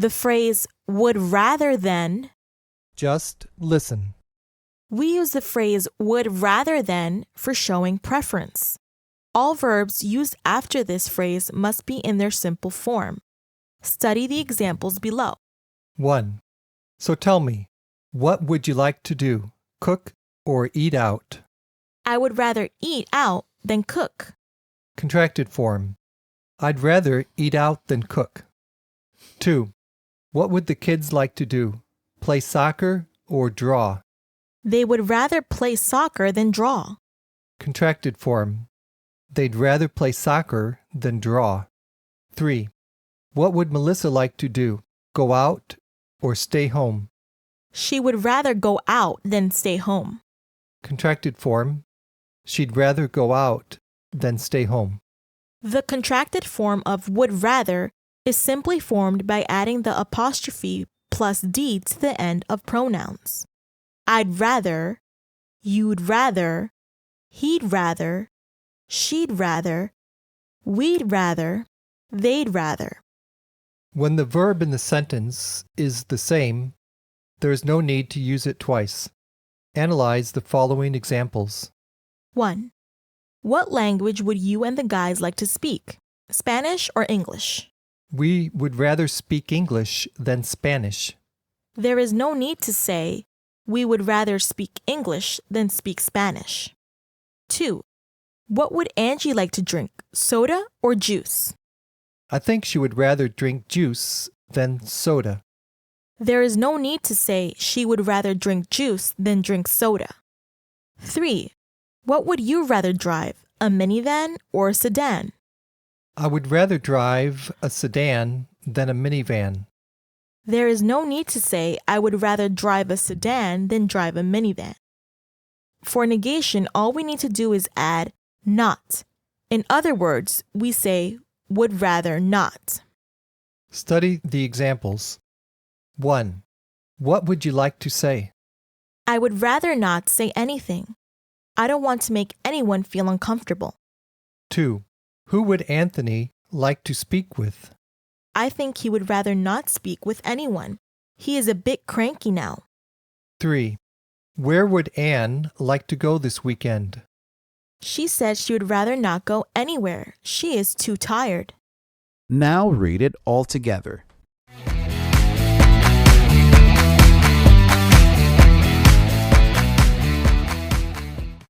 The phrase would rather than. Just listen. We use the phrase would rather than for showing preference. All verbs used after this phrase must be in their simple form. Study the examples below. 1. So tell me, what would you like to do? Cook or eat out? I would rather eat out than cook. Contracted form. I'd rather eat out than cook. 2. What would the kids like to do? Play soccer or draw? They would rather play soccer than draw. Contracted form. They'd rather play soccer than draw. 3. What would Melissa like to do? Go out or stay home? She would rather go out than stay home. Contracted form. She'd rather go out than stay home. The contracted form of would rather is simply formed by adding the apostrophe plus D to the end of pronouns. I'd rather, you'd rather, he'd rather, she'd rather, we'd rather, they'd rather. When the verb in the sentence is the same, there is no need to use it twice. Analyze the following examples. 1. What language would you and the guys like to speak? Spanish or English? We would rather speak English than Spanish. There is no need to say, we would rather speak English than speak Spanish. 2. What would Angie like to drink, soda or juice? I think she would rather drink juice than soda. There is no need to say she would rather drink juice than drink soda. 3. What would you rather drive, a minivan or a sedan? I would rather drive a sedan than a minivan. There is no need to say I would rather drive a sedan than drive a minivan. For negation, all we need to do is add not. In other words, we say would rather not. Study the examples. 1. What would you like to say? I would rather not say anything. I don't want to make anyone feel uncomfortable. 2. Who would Anthony like to speak with? I think he would rather not speak with anyone. He is a bit cranky now. 3. Where would Anne like to go this weekend? She said she would rather not go anywhere. She is too tired. Now read it all together.